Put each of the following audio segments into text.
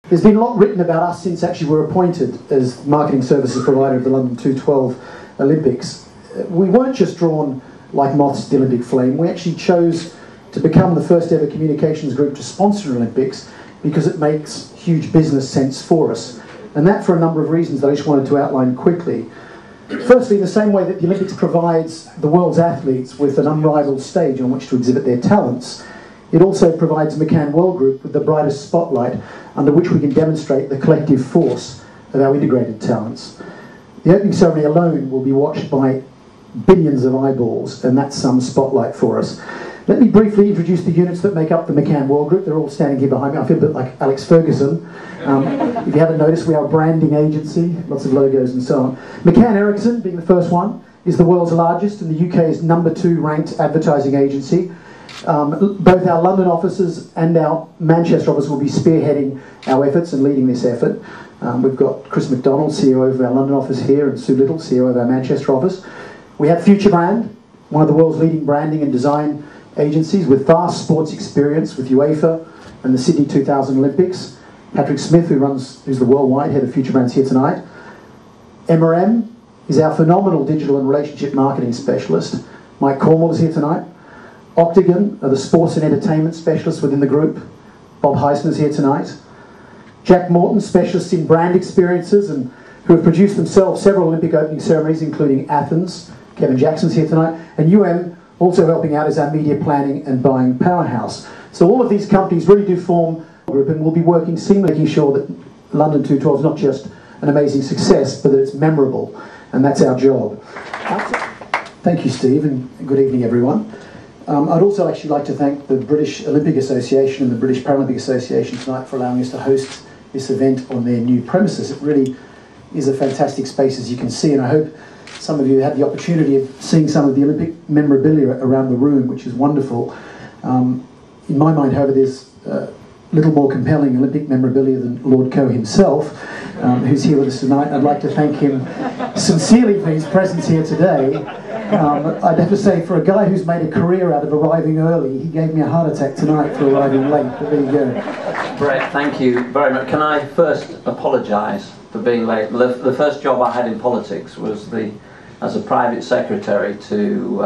There's been a lot written about us since actually we're appointed as marketing services provider of the London 2012 Olympics. We weren't just drawn like moths to the Olympic flame. We actually chose to become the first ever communications group to sponsor an Olympics because it makes huge business sense for us. And that for a number of reasons that I just wanted to outline quickly. Firstly, in the same way that the Olympics provides the world's athletes with an unrivaled stage on which to exhibit their talents, it also provides McCann WorldGroup with the brightest spotlight under which we can demonstrate the collective force of our integrated talents. The opening ceremony alone will be watched by billions of eyeballs, and that's some spotlight for us. Let me briefly introduce the units that make up the McCann WorldGroup. They're all standing here behind me. I feel a bit like Alex Ferguson. If you haven't noticed, we are a branding agency, lots of logos and so on. McCann Erickson, being the first one, is the world's largest and the UK's #2 ranked advertising agency. Both our London offices and our Manchester office will be spearheading our efforts and leading this effort. We've got Chris McDonald, CEO of our London office here, and Sue Little, CEO of our Manchester office. We have Future Brand, one of the world's leading branding and design agencies with vast sports experience with UEFA and the Sydney 2000 Olympics. Patrick Smith, who's the worldwide head of Future Brands, here tonight. MRM is our phenomenal digital and relationship marketing specialist. Mike Cornwall is here tonight. Octagon are the sports and entertainment specialists within the group. Bob Heisman is here tonight. Jack Morton, specialists in brand experiences and who have produced themselves several Olympic opening ceremonies, including Athens. Kevin Jackson's here tonight. And also helping out as our media planning and buying powerhouse. So all of these companies really do form a group, and we'll be working seamlessly, making sure that London 2012 is not just an amazing success, but that it's memorable, and that's our job. Thank you, Steve, and good evening, everyone. I'd also actually like to thank the British Olympic Association and the British Paralympic Association tonight for allowing us to host this event on their new premises. It really is a fantastic space, as you can see, and I hope some of you had the opportunity of seeing some of the Olympic memorabilia around the room, which is wonderful. In my mind, however, there's little more compelling Olympic memorabilia than Lord Coe himself, who's here with us tonight. I'd like to thank him sincerely for his presence here today. I'd have to say, for a guy who's made a career out of arriving early, he gave me a heart attack tonight for arriving late, but there you go. Brett, thank you very much. Can I first apologise for being late? The first job I had in politics was as a private secretary to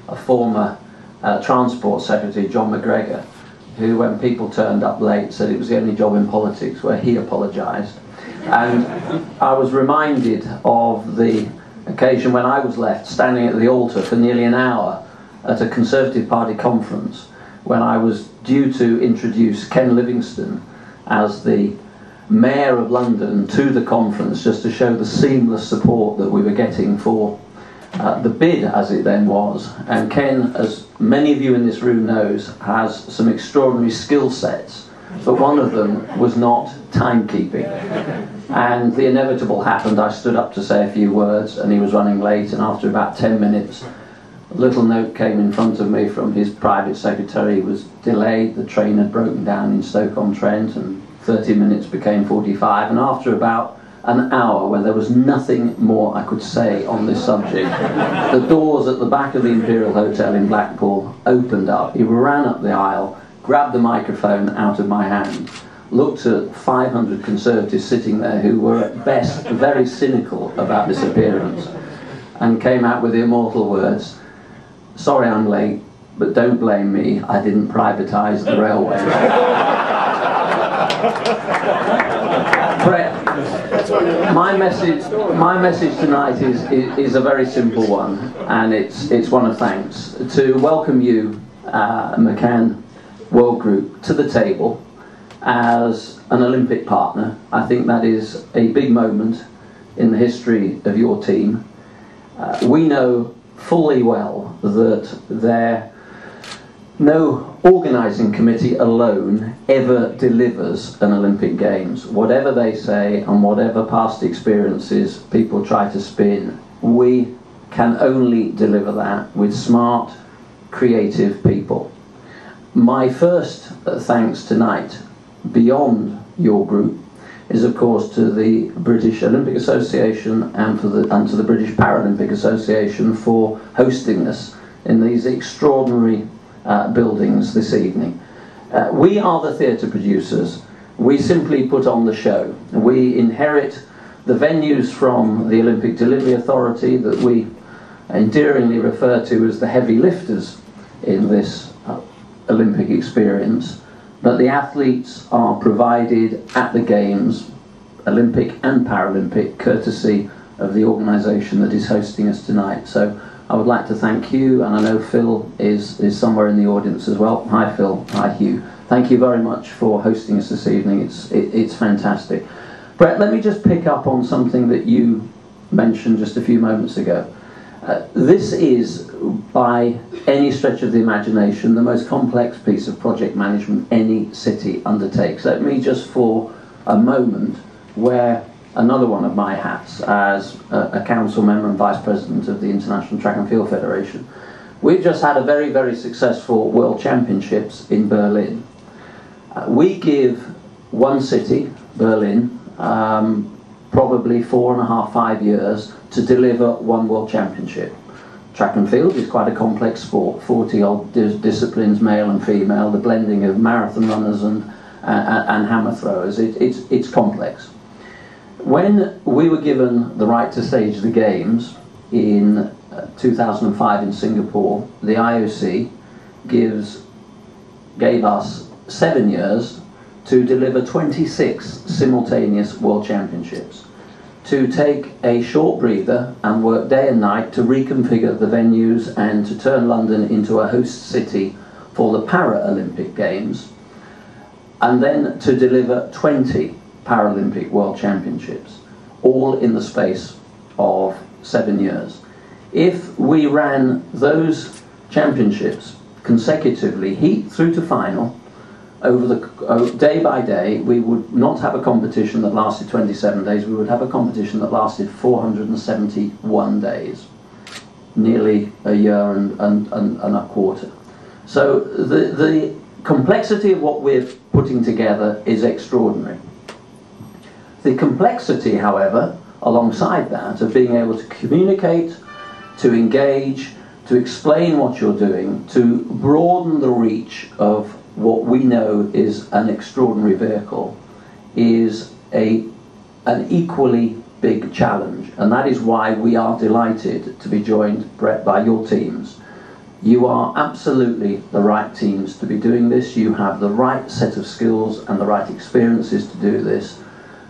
a former transport secretary, John McGregor, who, when people turned up late, said it was the only job in politics where he apologised. And I was reminded of the occasion when I was left standing at the altar for nearly an hour at a Conservative Party conference when I was due to introduce Ken Livingstone as the Mayor of London to the conference, just to show the seamless support that we were getting for the bid, as it then was. And Ken, as many of you in this room knows, has some extraordinary skill sets, but one of them was not timekeeping. And the inevitable happened. I stood up to say a few words and he was running late, and after about 10 minutes a little note came in front of me from his private secretary. He was delayed, the train had broken down in Stoke-on-Trent, and 30 minutes became 45, and after about an hour, when there was nothing more I could say on this subject, the doors at the back of the Imperial Hotel in Blackpool opened up. He ran up the aisle, grabbed the microphone out of my hand, looked at 500 Conservatives sitting there who were at best very cynical about this appearance, and came out with the immortal words, "Sorry I'm late, but don't blame me, I didn't privatise the railway." Brett, my message tonight is a very simple one, and it's one of thanks. To welcome you, McCann WorldGroup, to the table as an Olympic partner. I think that is a big moment in the history of your team. We know fully well that no organising committee alone ever delivers an Olympic Games. Whatever they say and whatever past experiences people try to spin, we can only deliver that with smart, creative people. My first thanks tonight, beyond your group, is of course to the British Olympic Association and to the British Paralympic Association for hosting us in these extraordinary buildings this evening. We are the theatre producers We simply put on the show. We inherit the venues from the Olympic Delivery Authority that we endearingly refer to as the heavy lifters in this Olympic experience, but the athletes are provided at the Games, Olympic and Paralympic, courtesy of the organisation that is hosting us tonight. So I would like to thank Hugh, and I know Phil is somewhere in the audience as well. Hi Phil, hi Hugh. Thank you very much for hosting us this evening. It's fantastic. Brett, let me just pick up on something that you mentioned just a few moments ago. This is, by any stretch of the imagination, the most complex piece of project management any city undertakes. Let me just for a moment wear another one of my hats as a council member and vice president of the International Track and Field Federation. We've just had a very, very successful World Championships in Berlin. We give one city, Berlin, probably 4.5, 5 years to deliver one World Championship. Track and field is quite a complex sport, 40-odd disciplines, male and female, the blending of marathon runners and hammer throwers. It's complex. When we were given the right to stage the Games in 2005 in Singapore, the IOC gave us 7 years to deliver 26 simultaneous World Championships, to take a short breather and work day and night to reconfigure the venues and to turn London into a host city for the Paralympic Games, and then to deliver 20 Paralympic World Championships, all in the space of 7 years. If we ran those championships consecutively, heat through to final, over the day by day, we would not have a competition that lasted 27 days, we would have a competition that lasted 471 days, nearly a year and a quarter. So the complexity of what we're putting together is extraordinary. The complexity, however, alongside that, of being able to communicate, to engage, to explain what you're doing, to broaden the reach of what we know is an extraordinary vehicle, is an equally big challenge. And that is why we are delighted to be joined, Brett, by your teams. You are absolutely the right teams to be doing this. You have the right set of skills and the right experiences to do this.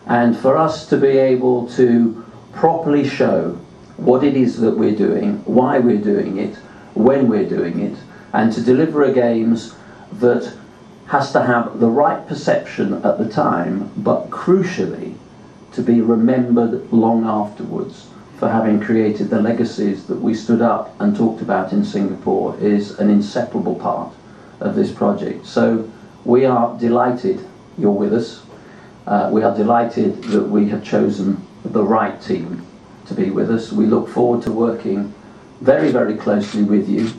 And for us to be able to properly show what it is that we're doing, why we're doing it, when we're doing it, and to deliver a Games that has to have the right perception at the time, but crucially to be remembered long afterwards for having created the legacies that we stood up and talked about in Singapore, is an inseparable part of this project. So we are delighted you're with us. We are delighted that we have chosen the right team to be with us. We look forward to working very, very closely with you.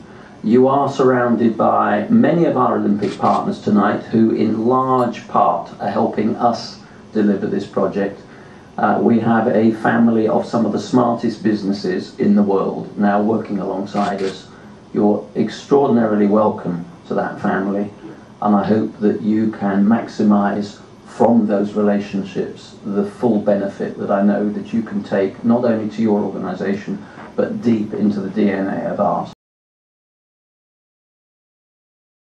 You are surrounded by many of our Olympic partners tonight who in large part are helping us deliver this project. We have a family of some of the smartest businesses in the world now working alongside us. You're extraordinarily welcome to that family, and I hope that you can maximise from those relationships the full benefit that I know that you can take not only to your organisation but deep into the DNA of ours.